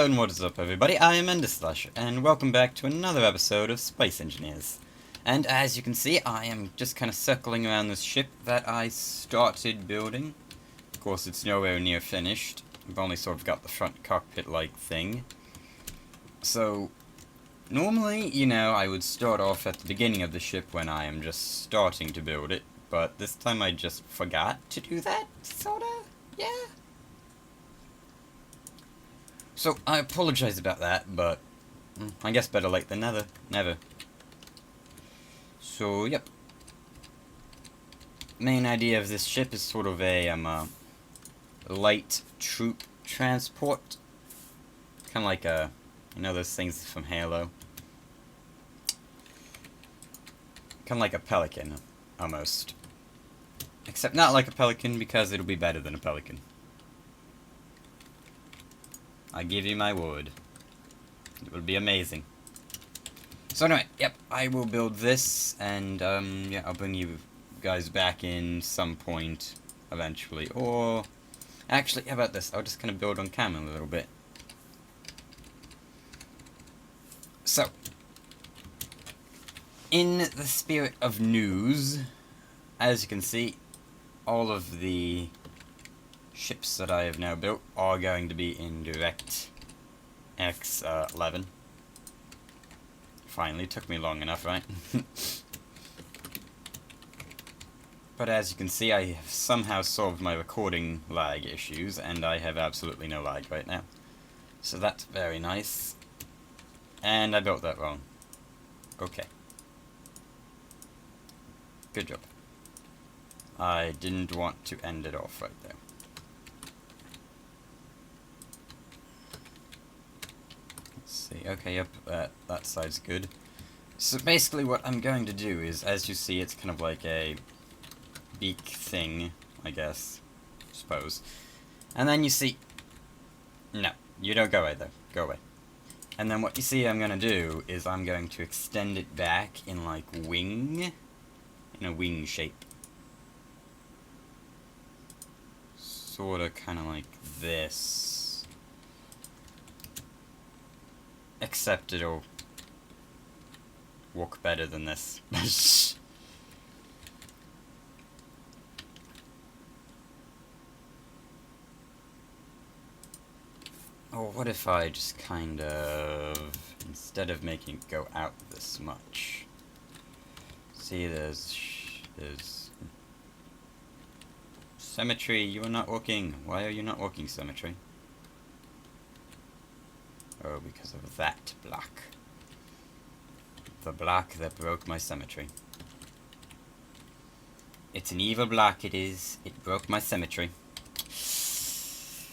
And what is up, everybody? I am Enderslash, and welcome back to another episode of Space Engineers. And as you can see, I am just kind of circling around this ship that I started building. Of course, it's nowhere near finished. I've only sort of got the front cockpit-like thing. So, normally, you know, I would start off at the beginning of the ship when I am just starting to build it, but this time I just forgot to do that, sorta? Yeah? So, I apologize about that, but I guess better late than never. So, yep. Main idea of this ship is sort of a light troop transport. Kind of like a, you know those things from Halo? Kind of like a pelican, almost. Except not like a pelican, because it'll be better than a pelican. I give you my word. It will be amazing. So anyway, yep, I will build this, and yeah, I'll bring you guys back in some point eventually. Or actually, how about this? I'll just kind of build on camera a little bit. So, in the spirit of news, as you can see, all of the ships that I have now built are going to be in DirectX 11. Finally, took me long enough, right? But as you can see, I have somehow solved my recording lag issues, and I have absolutely no lag right now. So that's very nice. And I built that wrong. Okay. Good job. I didn't want to end it off right there. See, okay, yep, that side's good. So basically what I'm going to do is, as you see, it's kind of like a beak thing, I guess, suppose. And then you see, no, you don't go away though, go away. And then what you see I'm going to do is I'm going to extend it back in like wing, in a wing shape. Sorta kinda like this. Except it'll walk better than this. Or what if I just kind of, instead of making it go out this much. See, there's symmetry, you are not working. Why are you not working, symmetry? Oh, because of that block. The block that broke my symmetry. It's an evil block, it is. It broke my symmetry.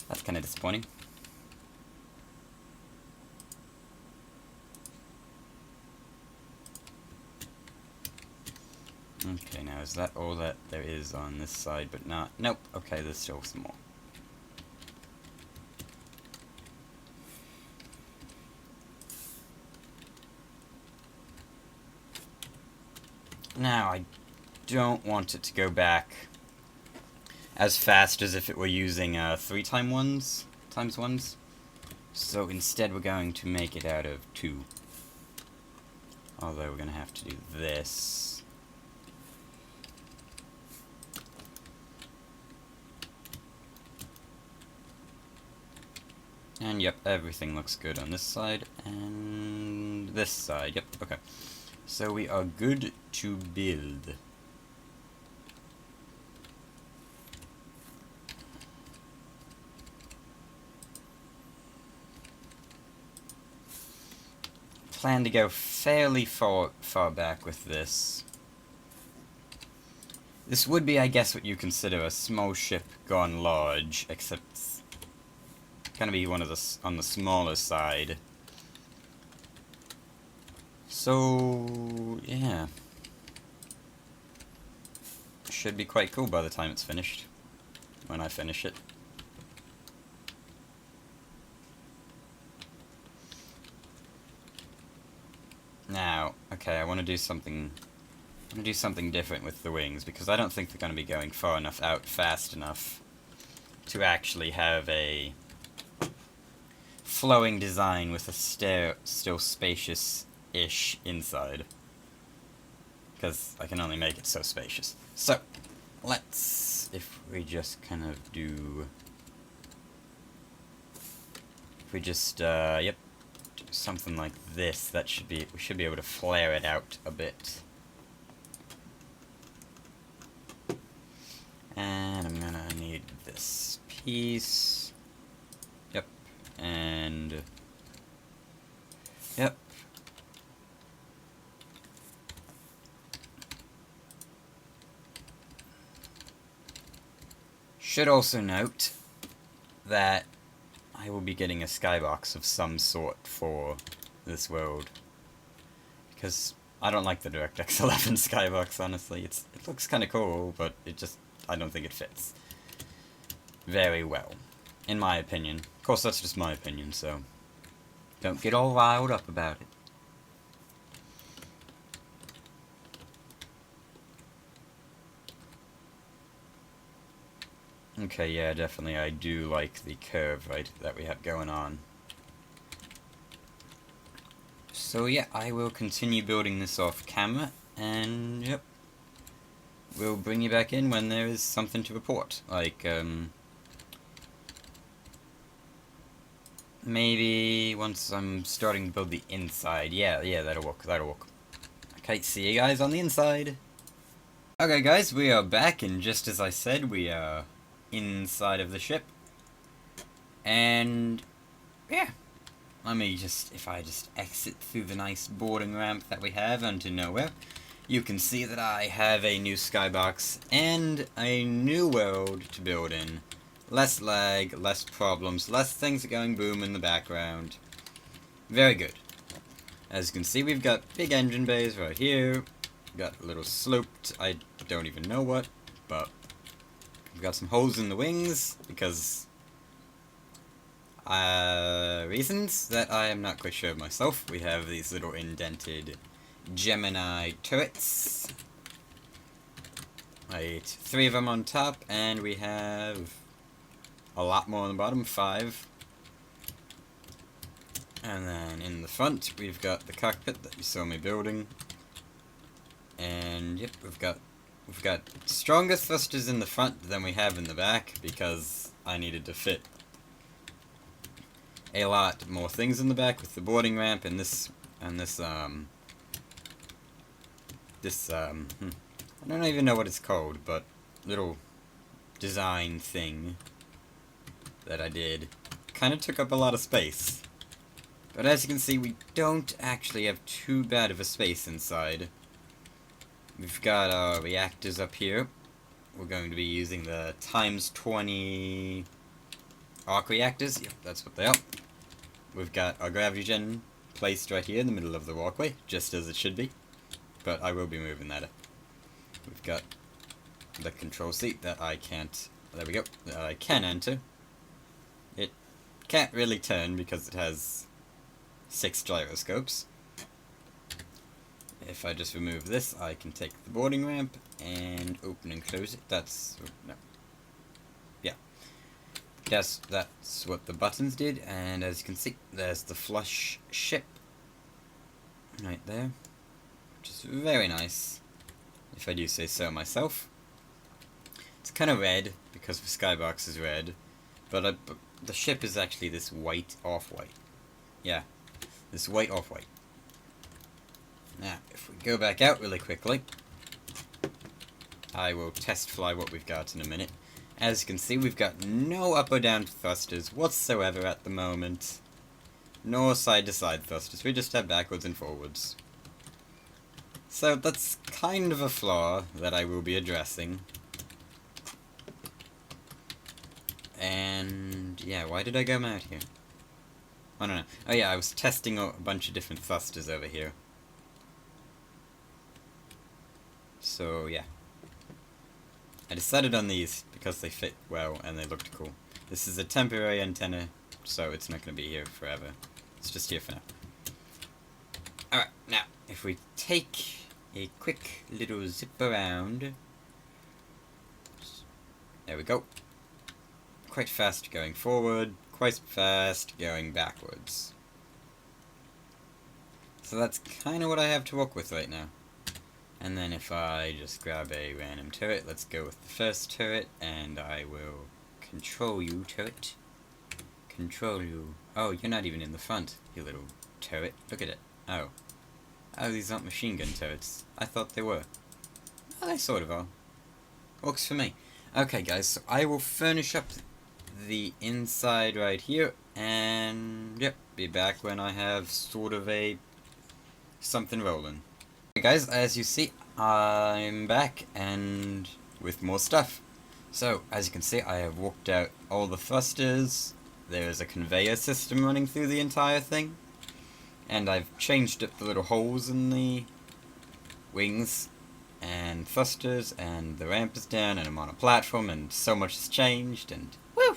That's kind of disappointing. Okay, now is that all that there is on this side, but not... Nope, okay, there's still some more. Now, I don't want it to go back as fast as if it were using 3x1s. So instead we're going to make it out of 2. Although we're going to have to do this. And yep, everything looks good on this side, and this side, yep, okay. So we are good to build. Plan to go fairly far back with this. This would be, I guess, what you consider a small ship gone large, except it's gonna be one of the on the smaller side. So, yeah. Should be quite cool by the time it's finished. When I finish it. Now, okay, I want to do something... I'm going to do something different with the wings, because I don't think they're going to be going far enough out fast enough to actually have a flowing design with a still spacious-ish inside. Because I can only make it so spacious. So, let's, if we just kind of do... If we just, do something like this, that should be, we should be able to flare it out a bit. And I'm gonna need this piece. Yep. And... Yep. Should also note that I will be getting a skybox of some sort for this world. Because I don't like the DirectX 11 skybox, honestly. It looks kind of cool, but it just... I don't think it fits very well, in my opinion. Of course, that's just my opinion, so don't get all riled up about it. Okay, yeah, definitely, I do like the curve that we have going on. So yeah, I will continue building this off camera, and yep. We'll bring you back in when there is something to report. Like, maybe once I'm starting to build the inside. Yeah, that'll work, Okay, see you guys on the inside. Okay guys, we are back, and just as I said, we are inside of the ship. And, yeah. Let me just, if I just exit through the nice boarding ramp that we have onto nowhere, you can see that I have a new skybox and a new world to build in. Less lag, less problems, less things going boom in the background. Very good. As you can see, we've got big engine bays right here. Got a little sloped, I don't even know what, but we've got some holes in the wings because reasons that I am not quite sure of myself. We have these little indented Gemini turrets. Right, 3 of them on top, and we have a lot more on the bottom, 5. And then in the front, we've got the cockpit that you saw me building. And yep, we've got stronger thrusters in the front than we have in the back because I needed to fit a lot more things in the back with the boarding ramp and this I don't even know what it's called, but little design thing that I did kind of took up a lot of space. But as you can see, we don't actually have too bad of a space inside. We've got our reactors up here. We're going to be using the ×20 arc reactors. Yep, that's what they are. We've got our gravity gen placed right here in the middle of the walkway, just as it should be. But I will be moving that up. We've got the control seat that I can't... There we go. That I can enter. It can't really turn because it has 6 gyroscopes. If I just remove this, I can take the boarding ramp and open and close it. That's... no. Yeah. Yes, that's what the buttons did, and as you can see, there's the flush ship. Right there. Which is very nice, if I do say so myself. It's kind of red, because the skybox is red, but the ship is actually this white off-white. Yeah, this white off-white. Now, if we go back out really quickly, I will test fly what we've got in a minute. As you can see, we've got no up or down thrusters whatsoever at the moment. Nor side-to-side thrusters, we just have backwards and forwards. So that's kind of a flaw that I will be addressing. And yeah, why did I go out here? I don't know. Oh yeah, I was testing a bunch of different thrusters over here. So yeah. I decided on these because they fit well and they looked cool. This is a temporary antenna, so it's not going to be here forever. It's just here for now. Alright, now, if we take a quick little zip around. There we go. Quite fast going forward, quite fast going backwards. So that's kind of what I have to work with right now. And then if I just grab a random turret, let's go with the first turret, and I will control you, turret. Control you. Oh, you're not even in the front, you little turret. Look at it. Oh. Oh, these aren't machine gun turrets. I thought they were. Oh, they sort of are. Works for me. Okay, guys, so I will furnish up the inside right here, and yep, be back when I have sort of a something rolling. Okay, guys, as you see, I'm back and with more stuff. So, as you can see, I have walked out all the thrusters. There is a conveyor system running through the entire thing, and I've changed up the little holes in the wings and thrusters, and the ramp is down, and I'm on a platform, and so much has changed, and woo!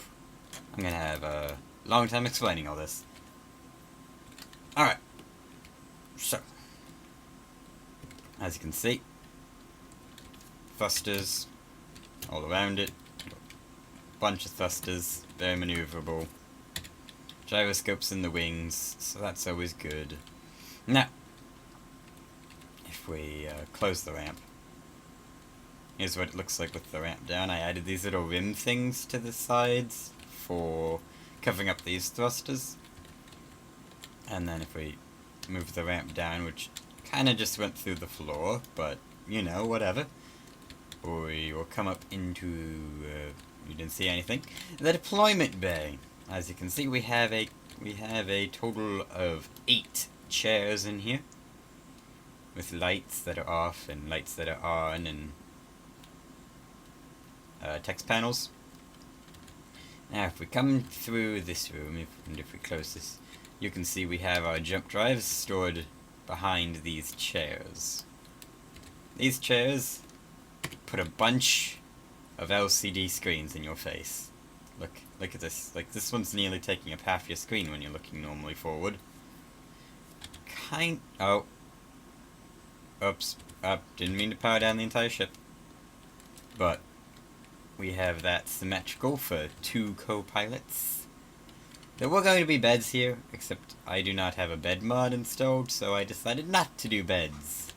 I'm gonna have a long time explaining all this. Alright. So, as you can see, thrusters all around it. Bunch of thrusters, very maneuverable. Gyroscopes in the wings, so that's always good. Now, if we close the ramp, here's what it looks like with the ramp down. I added these little rim things to the sides for covering up these thrusters. And then if we move the ramp down, which kind of just went through the floor, but, you know, whatever. We will come up into, you didn't see anything, the deployment bay. As you can see, we have a total of 8 chairs in here, with lights that are off and lights that are on, and text panels. Now, if we come through this room, if we close this, you can see we have our jump drives stored behind these chairs. These chairs put a bunch of LCD screens in your face. Look at this. Like, this one's nearly taking up half your screen when you're looking normally forward. Oh. Oops. Didn't mean to power down the entire ship. But we have that symmetrical for 2 co-pilots. There were going to be beds here, except I do not have a bed mod installed, so I decided not to do beds.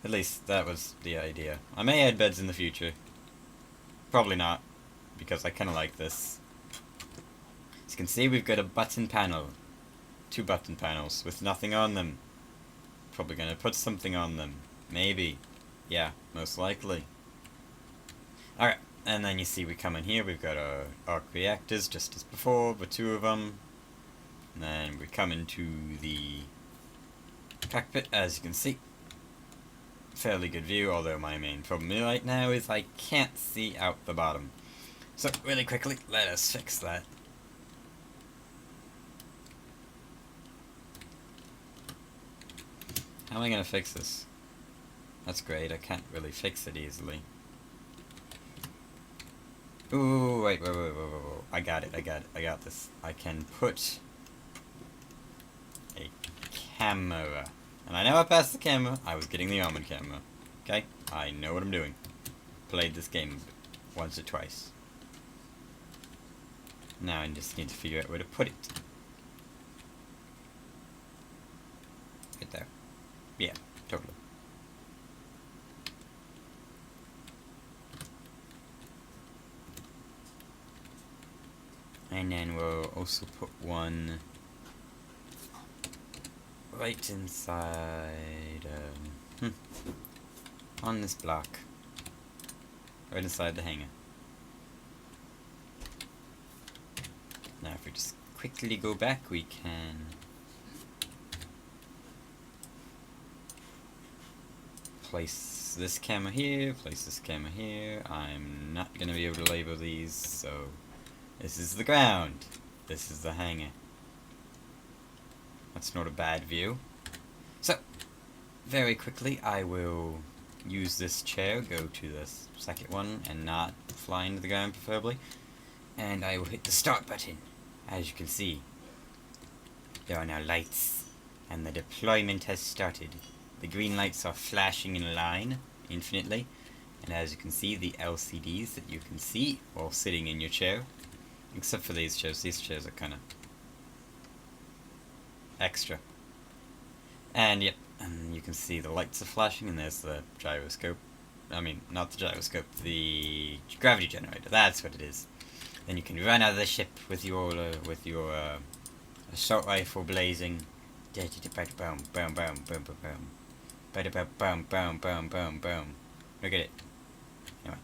At least, that was the idea. I may add beds in the future. Probably not, because I kind of like this. As you can see, we've got a button panel. 2 button panels with nothing on them. Probably gonna put something on them. Maybe. Yeah, most likely. Alright, and then you see we come in here, we've got our arc reactors just as before, but 2 of them. And then we come into the cockpit, as you can see. Fairly good view, although my main problem right now is I can't see out the bottom. So, really quickly, let us fix that. How am I gonna fix this? That's great, I can't really fix it easily. Ooh, wait. I got it. I got this. I can put a camera. And I know I passed the camera. I was getting the armored camera. Okay? I know what I'm doing. Played this game once or twice. Now I just need to figure out where to put it. Right there. Yeah, totally. And then we'll also put one right inside, on this block. Right inside the hangar. Now if we just quickly go back, we can place this camera here, place this camera here. I'm not going to be able to label these, so this is the ground. This is the hangar. That's not a bad view. So, very quickly, I will use this chair, go to this second one, and not fly into the ground preferably. And I will hit the start button. As you can see, there are now lights, and the deployment has started. The green lights are flashing in a line, infinitely. And as you can see, the LCDs that you can see while sitting in your chair Except for these chairs. These chairs are kind of extra. And yep, and you can see the lights are flashing, and there's the gyroscope. I mean, not the gyroscope, the gravity generator. That's what it is. Then you can run out of the ship with your assault rifle blazing. Boom, boom, boom, boom, boom, boom, boom, boom, boom, boom. Look at it. Anyway,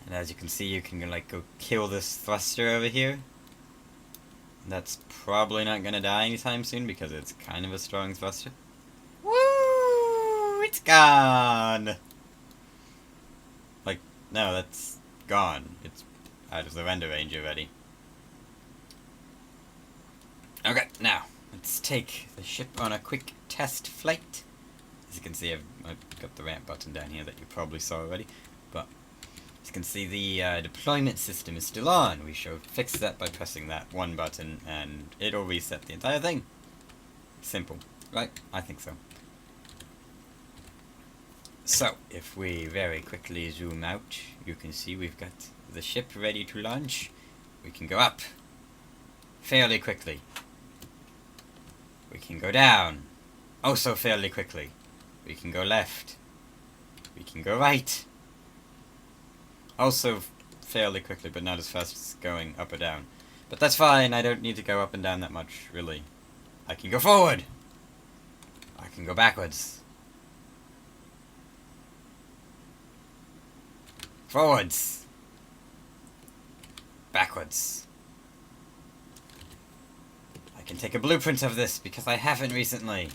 and as you can see, you can like go kill this thruster over here. That's probably not gonna die anytime soon because it's kind of a strong thruster. Woo! It's gone! Like, no, that's gone. It's out of the render range already. Okay, now, let's take the ship on a quick test flight. As you can see, I've got the ramp button down here that you probably saw already. But, as you can see, the deployment system is still on. We should fix that by pressing that one button, and it'll reset the entire thing. Simple, right? I think so. So, if we very quickly zoom out, you can see we've got the ship ready to launch. We can go up fairly quickly. We can go down also fairly quickly. We can go left. We can go right. Also fairly quickly, but not as fast as going up or down. But that's fine, I don't need to go up and down that much, really. I can go forward! I can go backwards. Forwards. Backwards. I can take a blueprint of this because I haven't recently.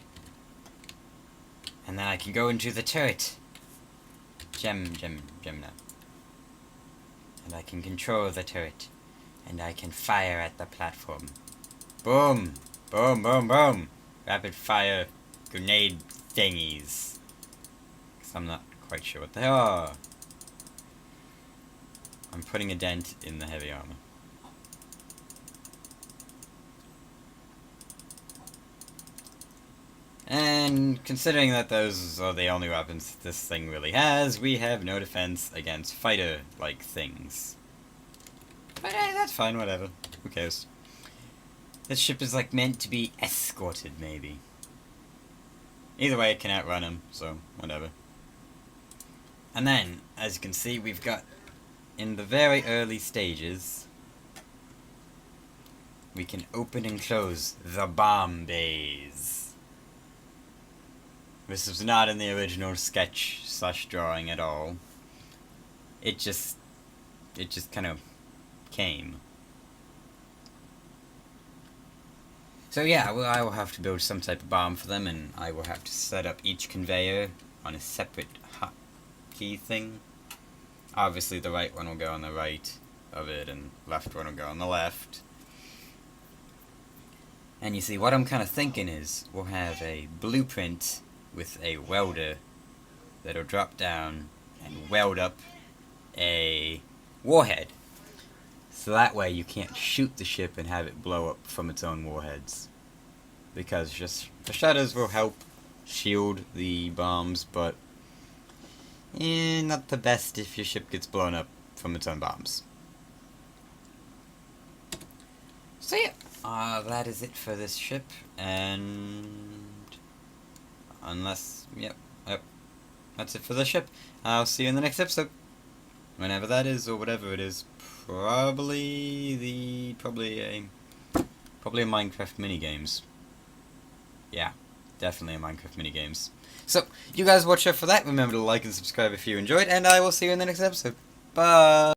And then I can go into the turret. Gem now. And I can control the turret. And I can fire at the platform. Boom! Boom, boom, boom! Rapid fire grenade thingies. Because I'm not quite sure what they are. I'm putting a dent in the heavy armor. And considering that those are the only weapons this thing really has, we have no defense against fighter-like things. But hey, that's fine, whatever. Who cares? This ship is like meant to be escorted, maybe. Either way, it can outrun him, so whatever. And then, as you can see, we've got, in the very early stages, we can open and close the bomb bays. This was not in the original sketch / drawing at all. It just kind of came. So yeah, well, I will have to build some type of bomb for them, and I will have to set up each conveyor on a separate hotkey thing. Obviously the right one will go on the right of it, and left one will go on the left. And you see, what I'm kind of thinking is, we'll have a blueprint with a welder that'll drop down and weld up a warhead. So that way you can't shoot the ship and have it blow up from its own warheads. Because just the shutters will help shield the bombs, but not the best if your ship gets blown up from its own bombs. So yeah, that is it for this ship, and unless, yep, that's it for the ship. I'll see you in the next episode, whenever that is, or whatever it is. Probably a Minecraft minigames. Yeah, definitely a Minecraft minigames. So, you guys watch out for that. Remember to like and subscribe if you enjoyed, and I will see you in the next episode. Bye!